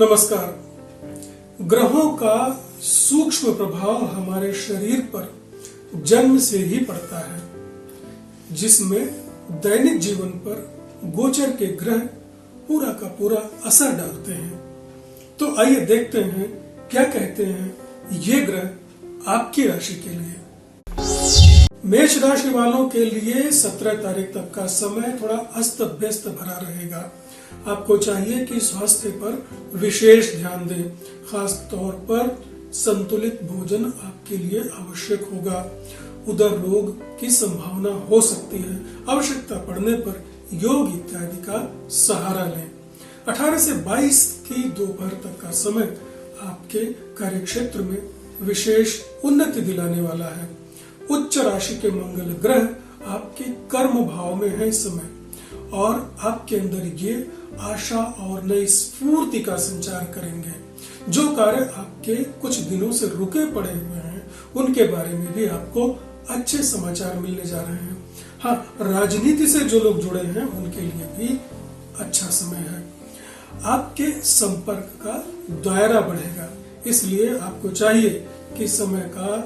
नमस्कार। ग्रहों का सूक्ष्म प्रभाव हमारे शरीर पर जन्म से ही पड़ता है, जिसमें दैनिक जीवन पर गोचर के ग्रह पूरा का पूरा असर डालते हैं। तो आइए देखते हैं क्या कहते हैं ये ग्रह आपकी राशि के लिए। मेष राशि वालों के लिए 17 तारीख तक का समय थोड़ा अस्त व्यस्त भरा रहेगा। आपको चाहिए कि स्वास्थ्य पर विशेष ध्यान दें। खास तौर पर संतुलित भोजन आपके लिए आवश्यक होगा। उदर रोग की संभावना हो सकती है। आवश्यकता पड़ने पर योग इत्यादि का सहारा लें। 18 से 22 की दोपहर तक का समय आपके कार्यक्षेत्र में विशेष उन्नति दिलाने वाला है। उच्च राशि के मंगल ग्रह आपके कर्म भाव में है इस समय, और आपके अंदर ये आशा और नई स्फूर्ति का संचार करेंगे। जो कार्य आपके कुछ दिनों से रुके पड़े हुए हैं, उनके बारे में भी आपको अच्छे समाचार मिलने जा रहे हैं। हाँ, राजनीति से जो लोग जुड़े हैं उनके लिए भी अच्छा समय है। आपके संपर्क का दायरा बढ़ेगा, इसलिए आपको चाहिए कि समय का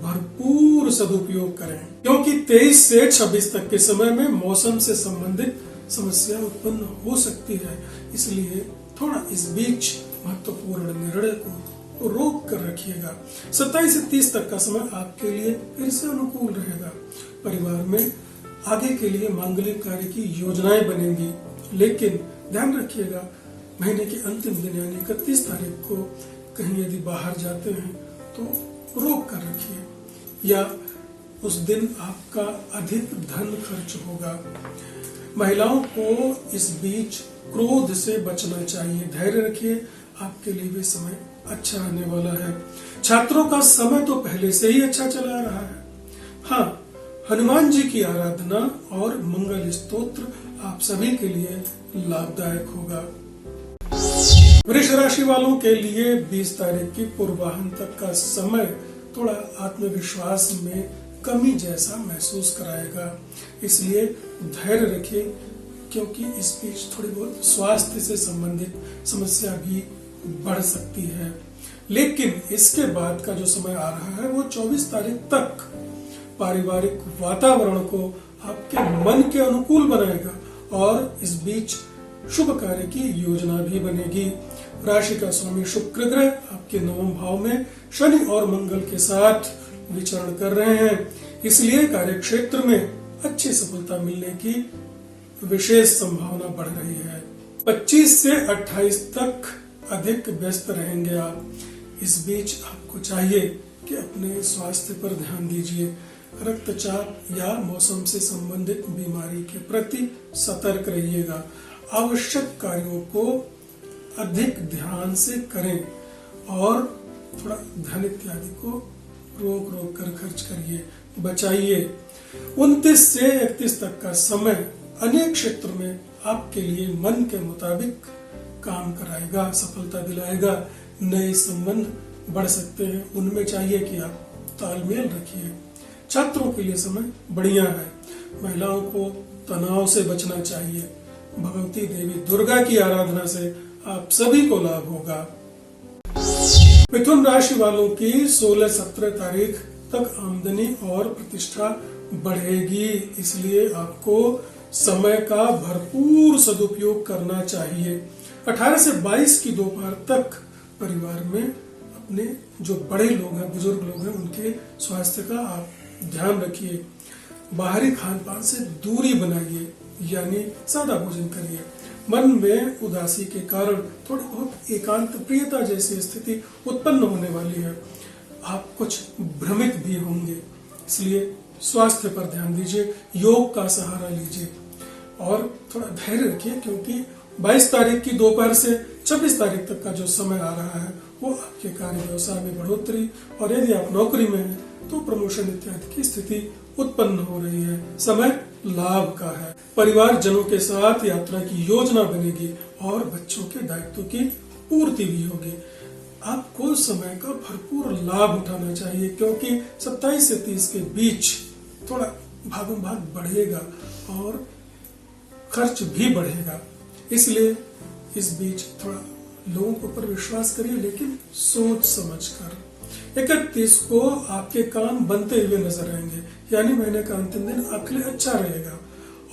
भरपूर सदुपयोग करें, क्योंकि 23 से 26 तक के समय में मौसम से संबंधित समस्या उत्पन्न हो सकती है। इसलिए थोड़ा इस बीच महत्वपूर्ण निर्णय को रोक कर रखिएगा। 27 से 30 तक का समय आपके लिए फिर से अनुकूल रहेगा। परिवार में आगे के लिए मांगलिक कार्य की योजनाएं बनेंगी, लेकिन ध्यान रखिएगा महीने के अंतिम दिन यानी 31 तारीख को कहीं यदि बाहर जाते हैं तो रोक कर रखिए, या उस दिन आपका अधिक धन खर्च होगा। महिलाओं को इस बीच क्रोध से बचना चाहिए। धैर्य रखिए, आपके लिए भी समय अच्छा आने वाला है। छात्रों का समय तो पहले से ही अच्छा चला रहा है। हाँ, हनुमान जी की आराधना और मंगल स्तोत्र आप सभी के लिए लाभदायक होगा। वृष राशि वालों के लिए 20 तारीख की पूर्वाह्न तक का समय थोड़ा आत्मविश्वास में कमी जैसा महसूस कराएगा, इसलिए धैर्य रखिए, क्योंकि इस बीच थोड़ी बहुत स्वास्थ्य से संबंधित समस्या भी बढ़ सकती है। लेकिन इसके बाद का जो समय आ रहा है वो 24 तारीख तक पारिवारिक वातावरण को आपके मन के अनुकूल बनाएगा, और इस बीच शुभ कार्य की योजना भी बनेगी। राशि का स्वामी शुक्र ग्रह आपके 9वें भाव में शनि और मंगल के साथ विचरण कर रहे हैं, इसलिए कार्यक्षेत्र में अच्छी सफलता मिलने की विशेष संभावना बढ़ रही है। 25 से 28 तक अधिक व्यस्त रहेंगे आप। इस बीच आपको चाहिए कि अपने स्वास्थ्य पर ध्यान दीजिए। रक्तचाप या मौसम से संबंधित बीमारी के प्रति सतर्क रहिएगा। आवश्यक कार्यों को अधिक ध्यान से करें, और थोड़ा धन इत्यादि को रोक रोक कर खर्च करिए, बचाइए। 29 से 31 तक का समय अनेक क्षेत्र में आपके लिए मन के मुताबिक काम कराएगा, सफलता दिलाएगा। नए संबंध बढ़ सकते हैं, उनमें चाहिए कि आप तालमेल रखिए। छात्रों के लिए समय बढ़िया है। महिलाओं को तनाव से बचना चाहिए। भगवती देवी दुर्गा की आराधना से आप सभी को लाभ होगा। मिथुन राशि वालों की 16-17 तारीख तक आमदनी और प्रतिष्ठा बढ़ेगी, इसलिए आपको समय का भरपूर सदुपयोग करना चाहिए। 18 से 22 की दोपहर तक परिवार में अपने जो बड़े लोग हैं, बुजुर्ग लोग हैं, उनके स्वास्थ्य का आप ध्यान रखिए। बाहरी खान पान से दूरी बनाइए, यानी सादा भोजन करिए। मन में उदासी के कारण थोड़ी बहुत एकांत प्रियता जैसी स्थिति उत्पन्न होने वाली है। आप कुछ भ्रमित भी होंगे, इसलिए स्वास्थ्य पर ध्यान दीजिए, योग का सहारा लीजिए, और थोड़ा धैर्य रखिए, क्योंकि 22 तारीख की दोपहर से 26 तारीख तक का जो समय आ रहा है वो आपके कार्य व्यवसाय में बढ़ोतरी, और यदि आप नौकरी में हैं तो प्रमोशन इत्यादि की स्थिति उत्पन्न हो रही है। समय लाभ का है। परिवार जनों के साथ यात्रा की योजना बनेगी, और बच्चों के दायित्वों की पूर्ति भी होगी। आपको समय का भरपूर लाभ उठाना चाहिए, क्योंकि 27 से 30 के बीच थोड़ा भागम भाग बढ़ेगा और खर्च भी बढ़ेगा, इसलिए इस बीच थोड़ा लोगों के ऊपर विश्वास करिए, लेकिन सोच समझकर। 31 को आपके काम बनते हुए नजर आएंगे, यानी महीने का अंतिम दिन आपके लिए अच्छा रहेगा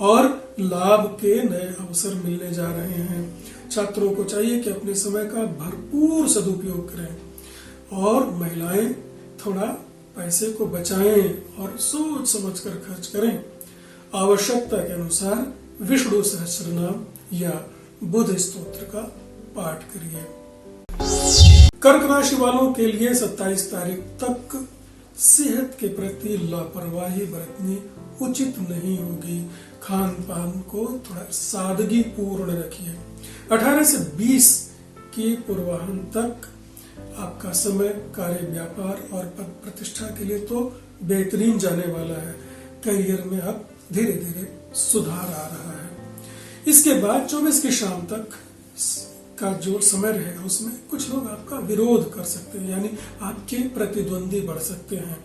और लाभ के नए अवसर मिलने जा रहे हैं। छात्रों को चाहिए कि अपने समय का भरपूर सदुपयोग करें और महिलाएं थोड़ा पैसे को बचाएं और सोच समझकर खर्च करें। आवश्यकता के अनुसार विष्णु सहस्त्रनाम या बुध स्तोत्र का पाठ करिए। कर्क राशि वालों के लिए 27 तारीख तक सेहत के प्रति लापरवाही बरतनी उचित नहीं होगी। खान पान को थोड़ा सादगी पूर्ण रखिए। 18 से 20 की पूर्वाह्न तक आपका समय कार्य, व्यापार और पद प्रतिष्ठा के लिए तो बेहतरीन जाने वाला है। करियर में अब धीरे धीरे सुधार आ रहा है। इसके बाद 24 की शाम तक का जो समय रहेगा उसमें कुछ लोग आपका विरोध कर सकते हैं, यानी आपके प्रतिद्वंदी बढ़ सकते हैं।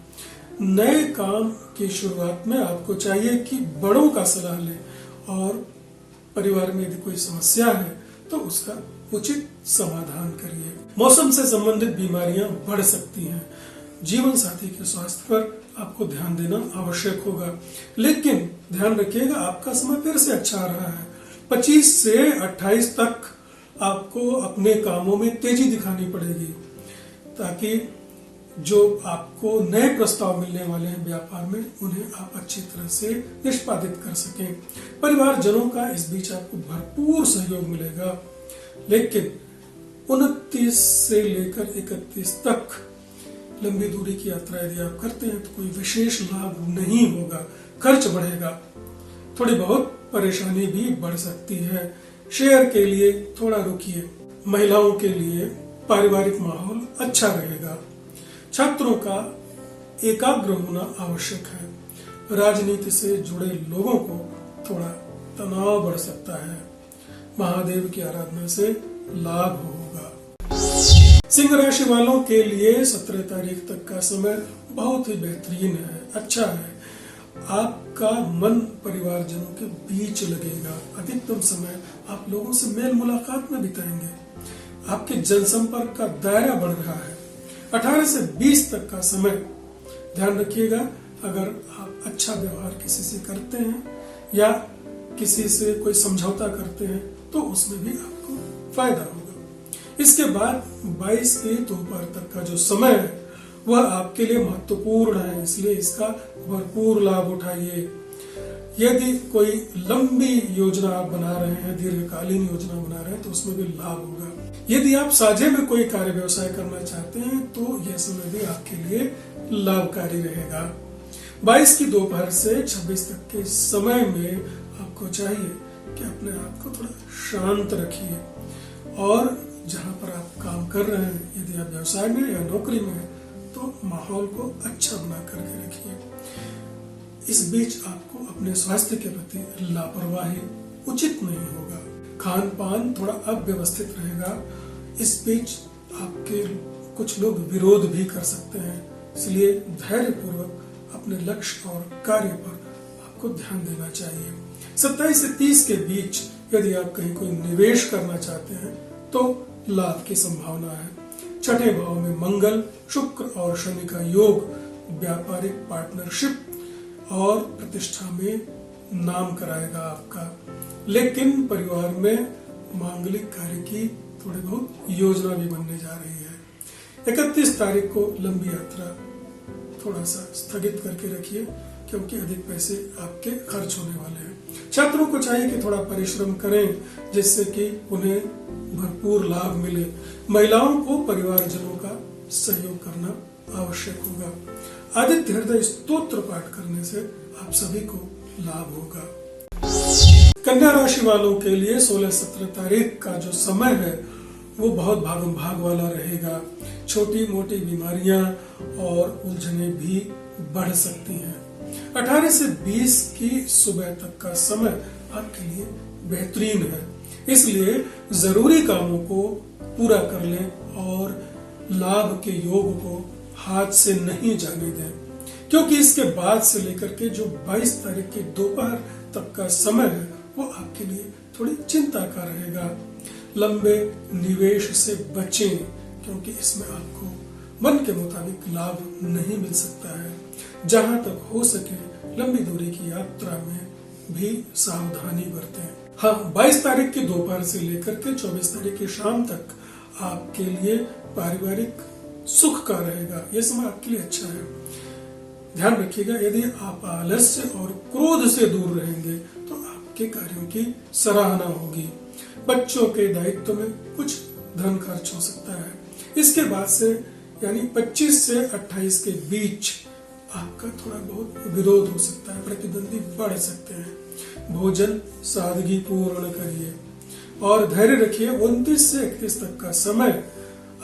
नए काम की शुरुआत में आपको चाहिए कि बड़ों का सलाह लें और परिवार में यदि कोई समस्या है तो उसका उचित समाधान करिए। मौसम से संबंधित बीमारियां बढ़ सकती हैं। जीवन साथी के स्वास्थ्य पर आपको ध्यान देना आवश्यक होगा, लेकिन ध्यान रखिएगा आपका समय फिर से अच्छा आ रहा है। 25 से 28 तक आपको अपने कामों में तेजी दिखानी पड़ेगी ताकि जो आपको नए प्रस्ताव मिलने वाले हैं व्यापार में उन्हें आप अच्छी तरह से निष्पादित कर सकें। परिवारजनों का इस बीच आपको भरपूर सहयोग मिलेगा, लेकिन 29 से लेकर 31 तक लंबी दूरी की यात्रा यदि आप करते हैं तो कोई विशेष लाभ नहीं होगा, खर्च बढ़ेगा, थोड़ी बहुत परेशानी भी बढ़ सकती है। शेयर के लिए थोड़ा रुकिए। महिलाओं के लिए पारिवारिक माहौल अच्छा रहेगा। छात्रों का एकाग्र होना आवश्यक है। राजनीति से जुड़े लोगों को थोड़ा तनाव बढ़ सकता है। महादेव की आराधना से लाभ होगा। सिंह राशि वालों के लिए 17 तारीख तक का समय बहुत ही बेहतरीन है, अच्छा है। आपका मन परिवारजनों के बीच लगेगा। अधिकतम समय आप लोगों से मेल मुलाकात में बिताएंगे। आपके जनसंपर्क का दायरा बढ़ रहा है। 18 से 20 तक का समय ध्यान रखिएगा, अगर आप अच्छा व्यवहार किसी से करते हैं या किसी से कोई समझौता करते हैं तो उसमें भी आपको फायदा होगा। इसके बाद 22 की दोपहर तक का जो समय है वह आपके लिए महत्वपूर्ण है, इसलिए इसका भरपूर लाभ उठाइए। यदि कोई लंबी योजना आप बना रहे हैं, दीर्घकालीन योजना बना रहे हैं तो उसमें भी लाभ होगा। यदि आप साझे में कोई कार्य व्यवसाय करना चाहते हैं तो यह समय भी आपके लिए लाभकारी रहेगा। 22 की दोपहर से 26 तक के समय में आपको चाहिए कि अपने आप को थोड़ा शांत रखिए और जहां पर आप काम कर रहे हैं, यदि आप व्यवसाय में या नौकरी में हैं तो माहौल को अच्छा बना करके रखिए। इस बीच आपको अपने स्वास्थ्य के प्रति लापरवाही उचित नहीं होगा। खान पान थोड़ा अव्यवस्थित रहेगा। इस बीच आपके कुछ लोग विरोध भी कर सकते हैं, इसलिए धैर्यपूर्वक अपने लक्ष्य और कार्य पर आपको ध्यान देना चाहिए। 27 से 30 के बीच यदि आप कहीं कोई निवेश करना चाहते हैं तो लाभ की संभावना है। छठे भाव में मंगल, शुक्र और शनि का योग व्यापारिक पार्टनरशिप और प्रतिष्ठा में नाम कराएगा आपका, लेकिन परिवार में मांगलिक कार्य की थोड़ी बहुत योजना भी बनने जा रही है। 31 तारीख को लंबी यात्रा थोड़ा सा स्थगित करके रखिए क्योंकि अधिक पैसे आपके खर्च होने वाले हैं। छात्रों को चाहिए कि थोड़ा परिश्रम करें जिससे कि उन्हें भरपूर लाभ मिले। महिलाओं को परिवारजनों का सहयोग करना आवश्यक होगा। आदित्य हृदय स्तोत्र पाठ करने से आप सभी को लाभ होगा। कन्या राशि वालों के लिए 16-17 तारीख का जो समय है वो बहुत भागम भाग वाला रहेगा। छोटी मोटी बीमारियां और उलझने भी बढ़ सकती हैं। 18 से 20 की सुबह तक का समय आपके लिए बेहतरीन है, इसलिए जरूरी कामों को पूरा कर लें और लाभ के योग को हाथ से नहीं जाने दें, क्योंकि इसके बाद से लेकर के जो 22 तारीख की दोपहर तक का समय है वो आपके लिए थोड़ी चिंता का रहेगा। लंबे निवेश से बचें, क्योंकि इसमें आपको मन के मुताबिक लाभ नहीं मिल सकता है। जहां तक हो सके लंबी दूरी की यात्रा में भी सावधानी बरतें। हाँ, 22 तारीख की दोपहर से लेकर के 24 तारीख की शाम तक आपके लिए पारिवारिक सुख का रहेगा। यह समय आपके लिए अच्छा है। ध्यान रखिएगा, यदि आप आलस्य और क्रोध से दूर रहेंगे तो आपके कार्यों की सराहना होगी। बच्चों के दायित्व में कुछ धन खर्च हो सकता है। इसके बाद से यानी 25 से 28 के बीच आपका थोड़ा बहुत विरोध हो सकता है, प्रतिद्वंदी बढ़ सकते हैं। भोजन सादगी पूर्ण करिए और धैर्य रखिए। 29 से 31 तक का समय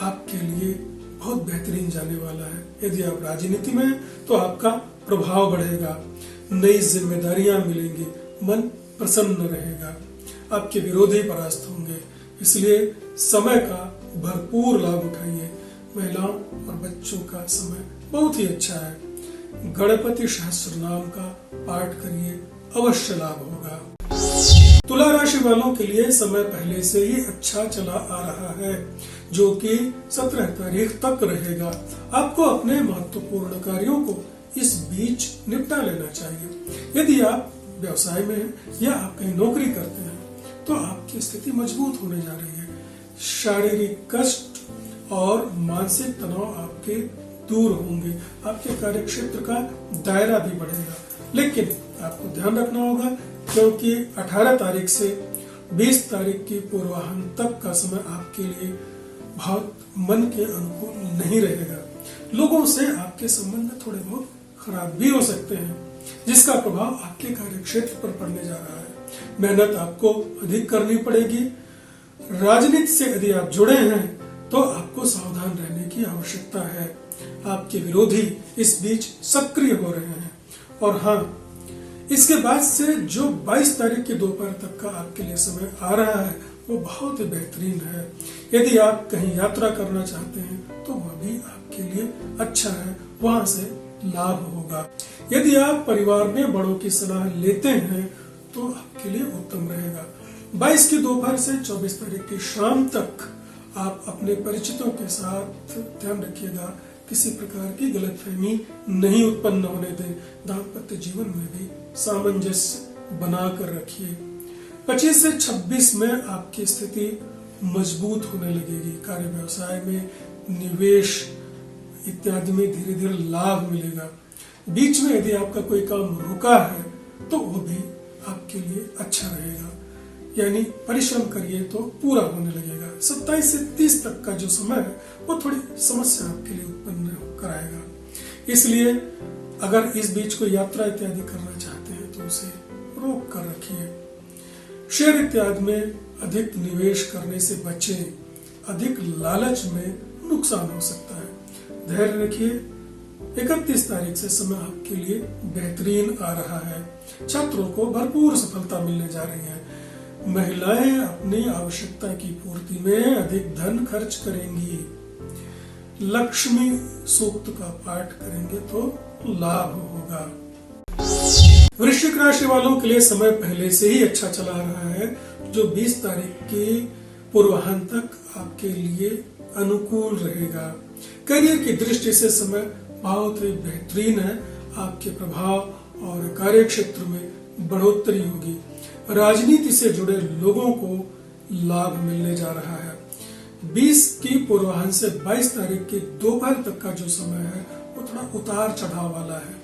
आपके लिए बहुत बेहतरीन जाने वाला है। यदि आप राजनीति में हैं तो आपका प्रभाव बढ़ेगा, नई जिम्मेदारियां मिलेंगी, मन प्रसन्न रहेगा, आपके विरोधी परास्त होंगे। इसलिए समय का भरपूर लाभ उठाइए। महिलाओं और बच्चों का समय बहुत ही अच्छा है। गणपति सहस्त्र नाम का पाठ करिए, अवश्य लाभ होगा। तुला राशि वालों के लिए समय पहले से ही अच्छा चला आ रहा है, जो कि 17 तारीख तक रहेगा। आपको अपने महत्वपूर्ण कार्यों को इस बीच निपटा लेना चाहिए। यदि आप व्यवसाय में हैं या आप कहीं नौकरी करते हैं तो आपकी स्थिति मजबूत होने जा रही है। शारीरिक कष्ट और मानसिक तनाव आपके दूर होंगे। आपके कार्य क्षेत्र का दायरा भी बढ़ेगा। लेकिन आपको ध्यान रखना होगा, क्योंकि 18 तारीख से 20 तारीख की पूर्वाह्न तक का समय आपके लिए बहुत मन के अनुकूल नहीं रहेगा। लोगों से आपके संबंध थोड़े बहुत खराब भी हो सकते हैं, जिसका प्रभाव आपके कार्य क्षेत्र पर पड़ने जा रहा है। मेहनत आपको अधिक करनी पड़ेगी। राजनीति से यदि आप जुड़े हैं तो आपको सावधान रहने की आवश्यकता है। आपके विरोधी इस बीच सक्रिय हो रहे हैं। और हाँ, इसके बाद से जो 22 तारीख की दोपहर तक का आपके लिए समय आ रहा है वो बहुत ही बेहतरीन है। यदि आप कहीं यात्रा करना चाहते हैं तो वह भी आपके लिए अच्छा है, वहां से लाभ होगा। यदि आप परिवार में बड़ों की सलाह लेते हैं तो आपके लिए उत्तम रहेगा। 22 की दोपहर से 24 तारीख की शाम तक आप अपने परिचितों के साथ ध्यान रखिएगा, किसी प्रकार की गलतफहमी नहीं उत्पन्न होने दें। दाम्पत्य जीवन में भी सामंजस्य बनाकर रखिए। 25 से 26 में आपकी स्थिति मजबूत होने लगेगी। कार्य व्यवसाय में निवेश इत्यादि में धीरे धीरे लाभ मिलेगा। बीच में यदि आपका कोई काम रुका है तो वो भी आपके लिए अच्छा रहेगा, यानी परिश्रम करिए तो पूरा होने लगेगा। 27 से 30 तक का जो समय है वो थोड़ी समस्या आपके लिए उत्पन्न कराएगा। इसलिए अगर इस बीच कोई यात्रा इत्यादि करना चाहते हैं तो उसे रोक कर रखिए। शेयर इत्यादि में अधिक निवेश करने से बचें। अधिक लालच में नुकसान हो सकता है। धैर्य रखिए। 31 तारीख से समय आपके लिए बेहतरीन आ रहा है। छात्रों को भरपूर सफलता मिलने जा रही है। महिलाएं अपनी आवश्यकता की पूर्ति में अधिक धन खर्च करेंगी। लक्ष्मी सूक्त का पाठ करेंगे तो लाभ होगा। वृश्चिक राशि वालों के लिए समय पहले से ही अच्छा चला रहा है, जो 20 तारीख के पूर्वाह्न तक आपके लिए अनुकूल रहेगा। करियर की दृष्टि से समय बहुत ही बेहतरीन है। आपके प्रभाव और कार्य क्षेत्र में बढ़ोतरी होगी। राजनीति से जुड़े लोगों को लाभ मिलने जा रहा है। 20 की पूर्वाह्न से 22 तारीख की दोपहर तक का जो समय है वो थोड़ा उतार चढ़ाव वाला है।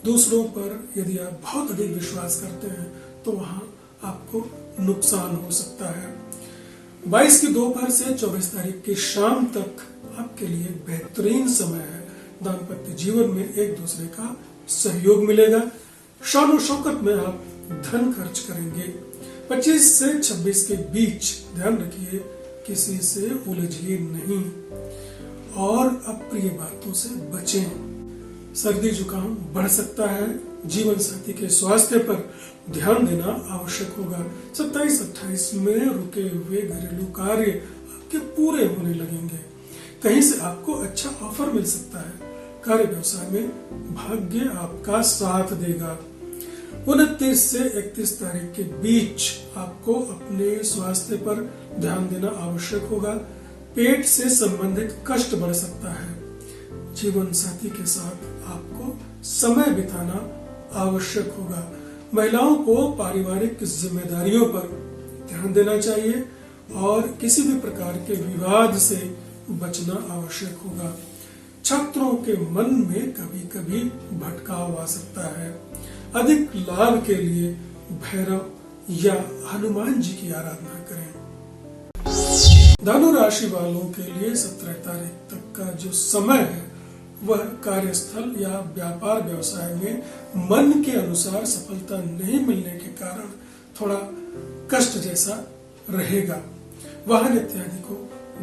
दूसरों पर यदि आप बहुत अधिक विश्वास करते हैं तो वहां आपको नुकसान हो सकता है। 22 की दोपहर से 24 तारीख की शाम तक आपके लिए बेहतरीन समय है। दाम्पत्य जीवन में एक दूसरे का सहयोग मिलेगा। शान शौकत में आप धन खर्च करेंगे। 25 से 26 के बीच ध्यान रखिए, किसी से उलझिए नहीं और अप्रिय बातों से बचें। सर्दी जुकाम बढ़ सकता है। जीवन साथी के स्वास्थ्य पर ध्यान देना आवश्यक होगा। 27-28 में रुके हुए घरेलू कार्य आपके पूरे होने लगेंगे। कहीं से आपको अच्छा ऑफर मिल सकता है। कार्य व्यवसाय में भाग्य आपका साथ देगा। 29 से 31 तारीख के बीच आपको अपने स्वास्थ्य पर ध्यान देना आवश्यक होगा। पेट से संबंधित कष्ट बढ़ सकता है। जीवन साथी के साथ आपको समय बिताना आवश्यक होगा। महिलाओं को पारिवारिक जिम्मेदारियों पर ध्यान देना चाहिए और किसी भी प्रकार के विवाद से बचना आवश्यक होगा। छात्रों के मन में कभी कभी भटकाव आ सकता है। अधिक लाभ के लिए भैरव या हनुमान जी की आराधना करें। धनु राशि वालों के लिए 17 तारीख तक का जो समय है वह कार्यस्थल या व्यापार व्यवसाय में मन के अनुसार सफलता नहीं मिलने के कारण थोड़ा कष्ट जैसा रहेगा। वाहन इत्यादि को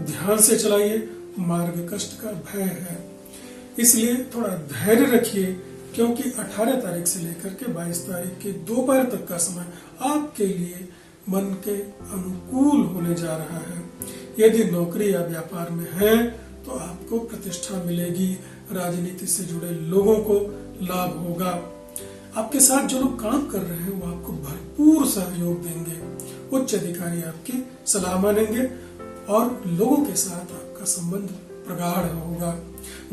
ध्यान से चलाइए। मार्ग कष्ट का भय है, इसलिए थोड़ा धैर्य रखिए, क्योंकि 18 तारीख से लेकर के 22 तारीख के दोपहर तक का समय आपके लिए मन के अनुकूल होने जा रहा है। यदि नौकरी या व्यापार में है तो आपको प्रतिष्ठा मिलेगी। राजनीति से जुड़े लोगों को लाभ होगा। आपके साथ जो लोग काम कर रहे हैं वो आपको भरपूर सहयोग देंगे। उच्च अधिकारी आपकी सलाह मानेंगे और लोगों के साथ आपका संबंध प्रगाढ़ होगा।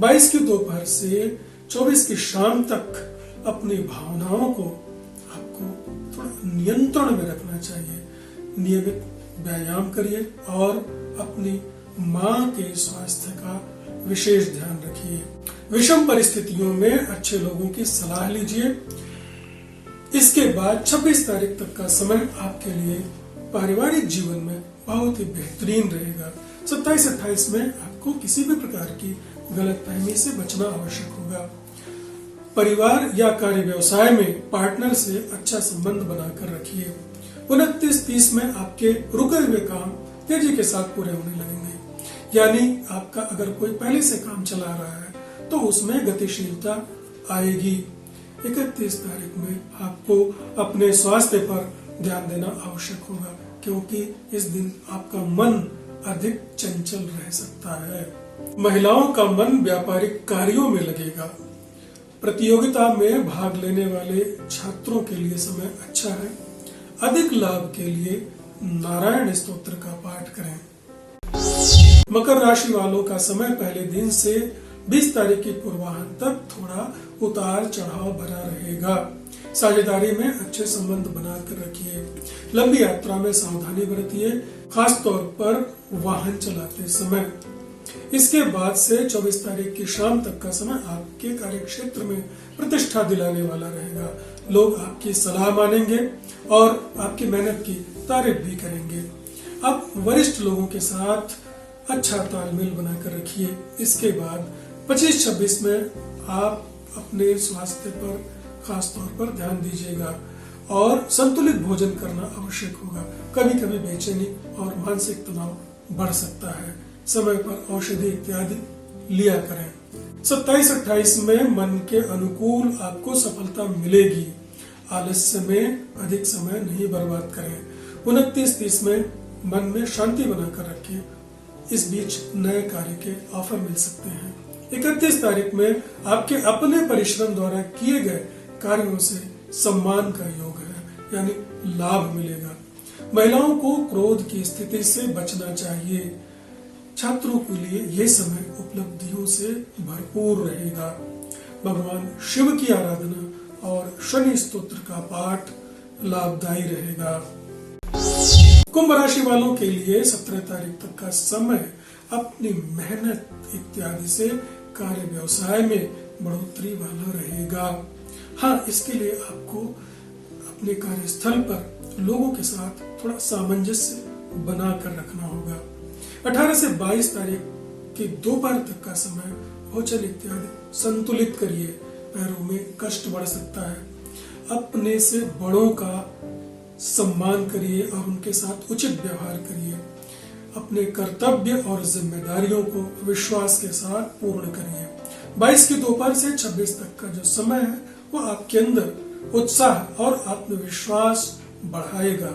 22 की दोपहर से 24 की शाम तक अपनी भावनाओं को आपको थोड़ा नियंत्रण में रखना चाहिए। नियमित व्यायाम करिए और अपनी मां के स्वास्थ्य का विशेष ध्यान रखिए। विषम परिस्थितियों में अच्छे लोगों की सलाह लीजिए। इसके बाद 26 तारीख तक का समय आपके लिए पारिवारिक जीवन में बहुत ही बेहतरीन रहेगा। 27-28 में आपको किसी भी प्रकार की गलतफहमी से बचना आवश्यक होगा। परिवार या कार्य व्यवसाय में पार्टनर से अच्छा संबंध बनाकर रखिए। 29-30 में आपके रुके हुए काम तेजी के साथ पूरे होने लगेंगे। यानी आपका अगर कोई पहले से काम चला रहा है तो उसमें गतिशीलता आएगी। 31 तारीख में आपको अपने स्वास्थ्य पर ध्यान देना आवश्यक होगा, क्योंकि इस दिन आपका मन अधिक चंचल रह सकता है। महिलाओं का मन व्यापारिक कार्यों में लगेगा। प्रतियोगिता में भाग लेने वाले छात्रों के लिए समय अच्छा है। अधिक लाभ के लिए नारायण स्तोत्र का पाठ करें। मकर राशि वालों का समय पहले दिन से 20 तारीख की पूर्वाह्न तक थोड़ा उतार चढ़ाव भरा रहेगा। साझेदारी में अच्छे संबंध बनाकर रखिए। लंबी यात्रा में सावधानी बरतिए, खास तौर पर वाहन चलाते समय। इसके बाद से 24 तारीख की शाम तक का समय आपके कार्यक्षेत्र में प्रतिष्ठा दिलाने वाला रहेगा। लोग आपकी सलाह मानेंगे और आपकी मेहनत की तारीफ भी करेंगे। अब वरिष्ठ लोगों के साथ अच्छा तालमेल बनाकर रखिए। इसके बाद 25-26 में आप अपने स्वास्थ्य पर खास तौर पर ध्यान दीजिएगा और संतुलित भोजन करना आवश्यक होगा। कभी कभी बेचैनी और मानसिक तनाव बढ़ सकता है। समय पर औषधि इत्यादि लिया करें। 27-28 में मन के अनुकूल आपको सफलता मिलेगी। आलस्य में अधिक समय नहीं बर्बाद करें। 29-30 में मन में शांति बनाकर रखें। इस बीच नए कार्य के ऑफर मिल सकते हैं। 31 तारीख में आपके अपने परिश्रम द्वारा किए गए कार्यों से सम्मान का योग है, यानी लाभ मिलेगा। महिलाओं को क्रोध की स्थिति से बचना चाहिए। छात्रों के लिए यह समय उपलब्धियों से भरपूर रहेगा। भगवान शिव की आराधना और शनि स्तोत्र का पाठ लाभदायी रहेगा। कुंभ राशि वालों के लिए 17 तारीख तक का समय अपनी मेहनत इत्यादि से कार्य व्यवसाय में बढ़ोतरी वाला रहेगा। हाँ, इसके लिए आपको अपने कार्यस्थल पर लोगों के साथ थोड़ा सामंजस्य बनाकर रखना होगा। 18 से 22 तारीख के दोपहर तक का समय भोजन इत्यादि संतुलित करिए। पैरों में कष्ट बढ़ सकता है। अपने से बड़ों का सम्मान करिए और उनके साथ उचित व्यवहार करिए। अपने कर्तव्य और जिम्मेदारियों को विश्वास के साथ पूर्ण करिए। 22 की दोपहर से 26 तक का जो समय है वो आपके अंदर उत्साह और आत्मविश्वास बढ़ाएगा।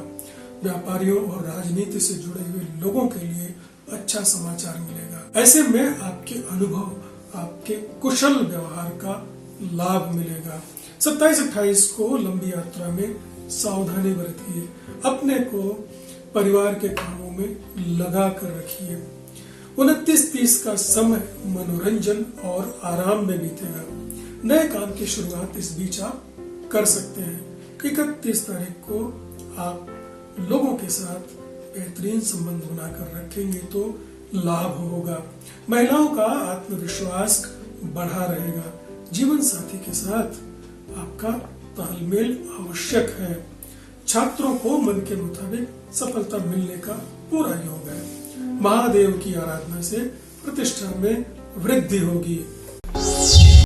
व्यापारियों और राजनीति से जुड़े हुए लोगों के लिए अच्छा समाचार मिलेगा। ऐसे में आपके अनुभव आपके कुशल व्यवहार का लाभ मिलेगा। 27-28 को लंबी यात्रा में सावधानी बरतिए, अपने को परिवार के कामों में लगा कर रखिए। 29-30 का समय मनोरंजन और आराम में बीतेगा। नए काम की शुरुआत इस बीच आप कर सकते हैं। 31 तारीख को आप लोगों के साथ बेहतरीन संबंध बनाकर रखेंगे तो लाभ होगा। महिलाओं का आत्मविश्वास बढ़ा रहेगा। जीवन साथी के साथ आपका तालमेल आवश्यक है। छात्रों को मन के मुताबिक सफलता मिलने का पूरा योग है। महादेव की आराधना से प्रतिष्ठा में वृद्धि होगी।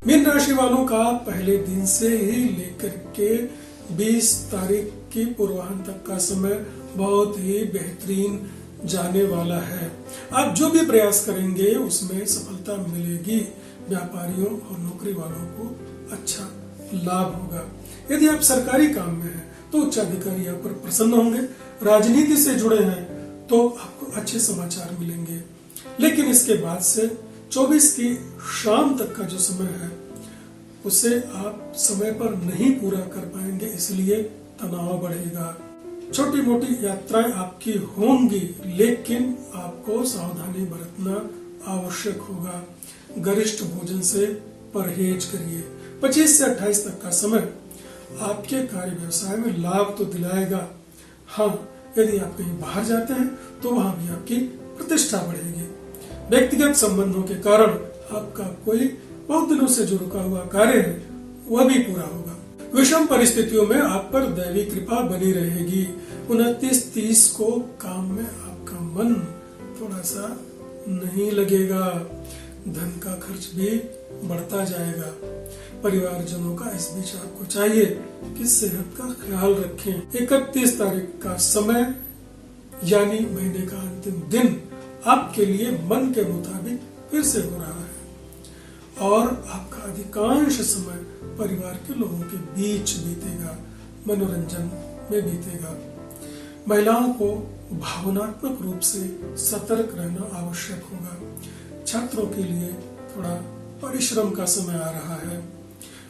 मीन राशि वालों का पहले दिन से ही लेकर के 20 तारीख की पूर्वाह्न तक का समय बहुत ही बेहतरीन जाने वाला है। आप जो भी प्रयास करेंगे उसमें सफलता मिलेगी। व्यापारियों और नौकरी वालों को अच्छा लाभ होगा। यदि आप सरकारी काम में हैं तो उच्चाधिकारी आप पर प्रसन्न होंगे। राजनीति से जुड़े हैं तो आपको अच्छे समाचार मिलेंगे। लेकिन इसके बाद से 24 की शाम तक का जो समय है उसे आप समय पर नहीं पूरा कर पाएंगे, इसलिए तनाव बढ़ेगा। छोटी मोटी यात्राएं आपकी होंगी, लेकिन आपको सावधानी बरतना आवश्यक होगा। गरिष्ठ भोजन से परहेज करिए। 25 से 28 तक का समय आपके कार्य व्यवसाय में लाभ तो दिलाएगा। हाँ, यदि आप कहीं बाहर जाते हैं तो वहां भी आपकी प्रतिष्ठा बढ़ेगी। व्यक्तिगत संबंधों के कारण आपका कोई बहुत दिनों से जो रुका हुआ कार्य है वह भी पूरा होगा। विषम परिस्थितियों में आप पर दैवी कृपा बनी रहेगी। 29-30 को काम में आपका मन थोड़ा सा नहीं लगेगा। धन का खर्च भी बढ़ता जाएगा। परिवारजनों का इस बीच आपको चाहिए कि सेहत का ख्याल रखें। 31 तारीख का समय यानी महीने का अंतिम दिन आपके लिए मन के मुताबिक फिर से हो रहा है और आपका अधिकांश समय परिवार के लोगों के बीच बीतेगा, मनोरंजन में बीतेगा। महिलाओं को भावनात्मक रूप से सतर्क रहना आवश्यक होगा। छात्रों के लिए थोड़ा परिश्रम का समय आ रहा है।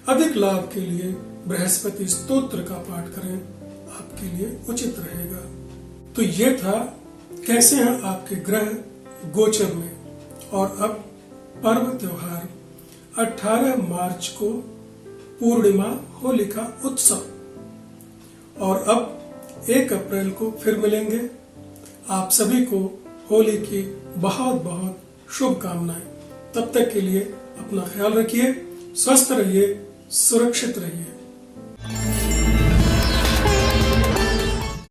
अधिक लाभ के लिए बृहस्पति स्तोत्र का पाठ करें, आपके लिए उचित रहेगा। तो ये था कैसे हैं आपके ग्रह गोचर में। और अब पर्व त्योहार 18 मार्च को पूर्णिमा होलिका उत्सव और अब 1 अप्रैल को फिर मिलेंगे। आप सभी को होली की बहुत बहुत शुभकामनाएं। तब तक के लिए अपना ख्याल रखिए, स्वस्थ रहिए, सुरक्षित रहिए।